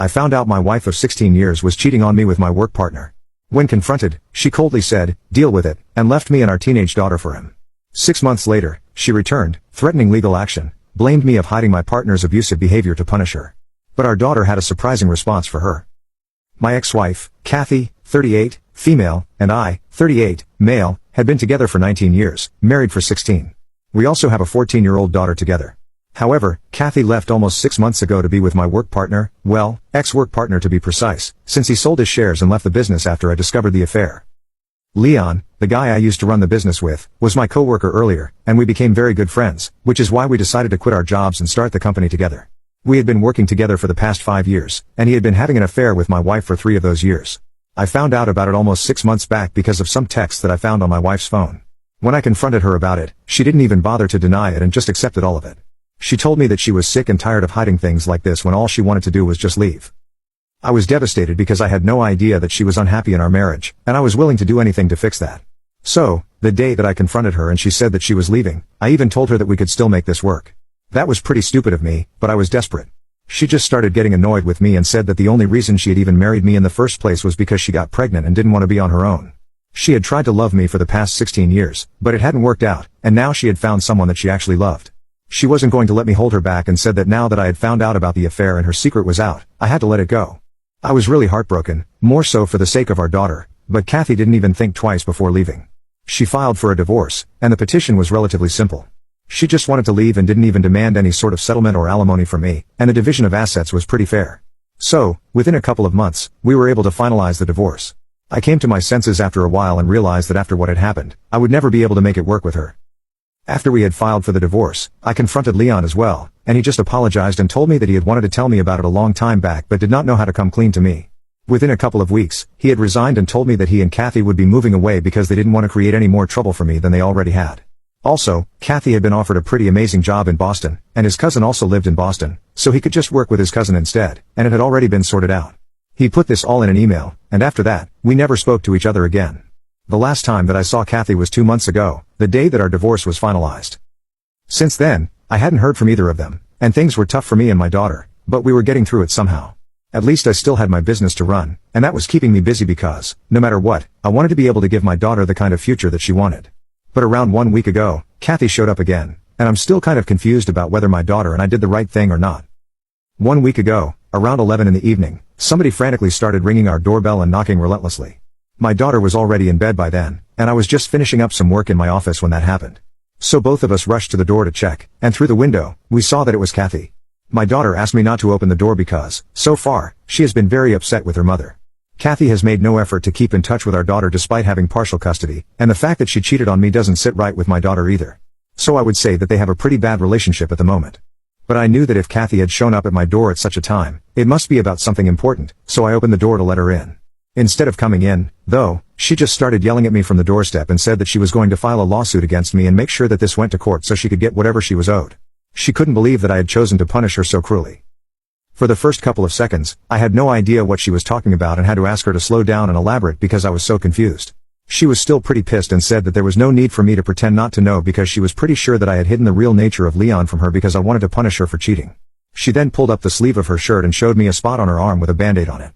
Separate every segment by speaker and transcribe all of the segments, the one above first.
Speaker 1: I found out my wife of 16 years was cheating on me with my work partner. When confronted, she coldly said, "Deal with it," and left me and our teenage daughter for him. 6 months later, she returned, threatening legal action, blamed me of hiding my partner's abusive behavior to punish her. But our daughter had a surprising response for her. My ex-wife, Kathy, 38, female, and I, 38, male, had been together for 19 years, married for 16. We also have a 14-year-old daughter together. However, Kathy left almost 6 months ago to be with my work partner, well, ex-work partner to be precise, since he sold his shares and left the business after I discovered the affair. Leon, the guy I used to run the business with, was my co-worker earlier, and we became very good friends, which is why we decided to quit our jobs and start the company together. We had been working together for the past 5 years, and he had been having an affair with my wife for 3 of those years. I found out about it almost 6 months back because of some texts that I found on my wife's phone. When I confronted her about it, she didn't even bother to deny it and just accepted all of it. She told me that she was sick and tired of hiding things like this when all she wanted to do was just leave. I was devastated because I had no idea that she was unhappy in our marriage, and I was willing to do anything to fix that. So, the day that I confronted her and she said that she was leaving, I even told her that we could still make this work. That was pretty stupid of me, but I was desperate. She just started getting annoyed with me and said that the only reason she had even married me in the first place was because she got pregnant and didn't want to be on her own. She had tried to love me for the past 16 years, but it hadn't worked out, and now she had found someone that she actually loved. She wasn't going to let me hold her back and said that now that I had found out about the affair and her secret was out, I had to let it go. I was really heartbroken, more so for the sake of our daughter, but Kathy didn't even think twice before leaving. She filed for a divorce, and the petition was relatively simple. She just wanted to leave and didn't even demand any sort of settlement or alimony from me, and the division of assets was pretty fair. So, within a couple of months, we were able to finalize the divorce. I came to my senses after a while and realized that after what had happened, I would never be able to make it work with her. After we had filed for the divorce, I confronted Leon as well, and he just apologized and told me that he had wanted to tell me about it a long time back but did not know how to come clean to me. Within a couple of weeks, he had resigned and told me that he and Kathy would be moving away because they didn't want to create any more trouble for me than they already had. Also, Kathy had been offered a pretty amazing job in Boston, and his cousin also lived in Boston, so he could just work with his cousin instead, and it had already been sorted out. He put this all in an email, and after that, we never spoke to each other again. The last time that I saw Kathy was 2 months ago, the day that our divorce was finalized. Since then, I hadn't heard from either of them, and things were tough for me and my daughter, but we were getting through it somehow. At least I still had my business to run, and that was keeping me busy because, no matter what, I wanted to be able to give my daughter the kind of future that she wanted. But around 1 week ago, Kathy showed up again, and I'm still kind of confused about whether my daughter and I did the right thing or not. 1 week ago, around 11 in the evening, somebody frantically started ringing our doorbell and knocking relentlessly. My daughter was already in bed by then, and I was just finishing up some work in my office when that happened. So both of us rushed to the door to check, and through the window, we saw that it was Kathy. My daughter asked me not to open the door because, so far, she has been very upset with her mother. Kathy has made no effort to keep in touch with our daughter despite having partial custody, and the fact that she cheated on me doesn't sit right with my daughter either. So I would say that they have a pretty bad relationship at the moment. But I knew that if Kathy had shown up at my door at such a time, it must be about something important, so I opened the door to let her in. Instead of coming in, though, she just started yelling at me from the doorstep and said that she was going to file a lawsuit against me and make sure that this went to court so she could get whatever she was owed. She couldn't believe that I had chosen to punish her so cruelly. For the first couple of seconds, I had no idea what she was talking about and had to ask her to slow down and elaborate because I was so confused. She was still pretty pissed and said that there was no need for me to pretend not to know because she was pretty sure that I had hidden the real nature of Leon from her because I wanted to punish her for cheating. She then pulled up the sleeve of her shirt and showed me a spot on her arm with a band-aid on it.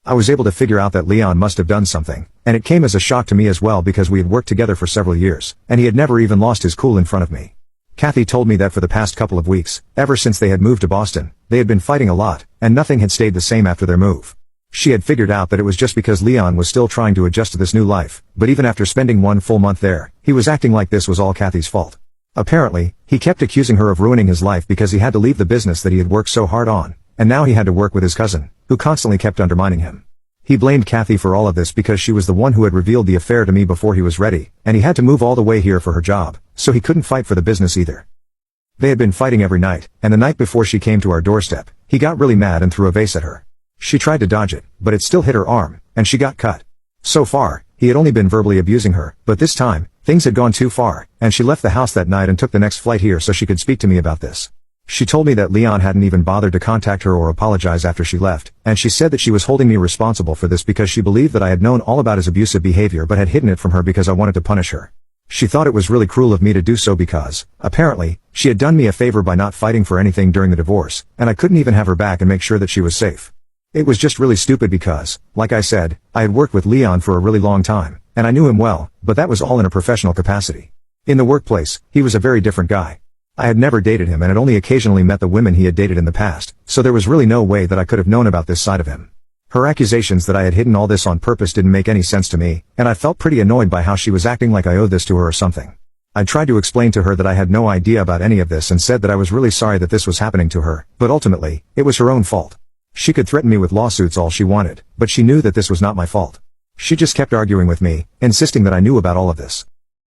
Speaker 1: I was able to figure out that Leon must have done something, and it came as a shock to me as well because we had worked together for several years, and he had never even lost his cool in front of me. Kathy told me that for the past couple of weeks, ever since they had moved to Boston, they had been fighting a lot, and nothing had stayed the same after their move. She had figured out that it was just because Leon was still trying to adjust to this new life, but even after spending 1 full month there, he was acting like this was all Kathy's fault. Apparently, he kept accusing her of ruining his life because he had to leave the business that he had worked so hard on, and now he had to work with his cousin, who constantly kept undermining him. He blamed Kathy for all of this because she was the one who had revealed the affair to me before he was ready, and he had to move all the way here for her job, so he couldn't fight for the business either. They had been fighting every night, and the night before she came to our doorstep, he got really mad and threw a vase at her. She tried to dodge it, but it still hit her arm, and she got cut. So far, he had only been verbally abusing her, but this time, things had gone too far, and she left the house that night and took the next flight here so she could speak to me about this. She told me that Leon hadn't even bothered to contact her or apologize after she left, and she said that she was holding me responsible for this because she believed that I had known all about his abusive behavior but had hidden it from her because I wanted to punish her. She thought it was really cruel of me to do so because, apparently, she had done me a favor by not fighting for anything during the divorce, and I couldn't even have her back and make sure that she was safe. It was just really stupid because, like I said, I had worked with Leon for a really long time, and I knew him well, but that was all in a professional capacity. In the workplace, he was a very different guy. I had never dated him and had only occasionally met the women he had dated in the past, so there was really no way that I could have known about this side of him. Her accusations that I had hidden all this on purpose didn't make any sense to me, and I felt pretty annoyed by how she was acting like I owed this to her or something. I tried to explain to her that I had no idea about any of this and said that I was really sorry that this was happening to her, but ultimately, it was her own fault. She could threaten me with lawsuits all she wanted, but she knew that this was not my fault. She just kept arguing with me, insisting that I knew about all of this.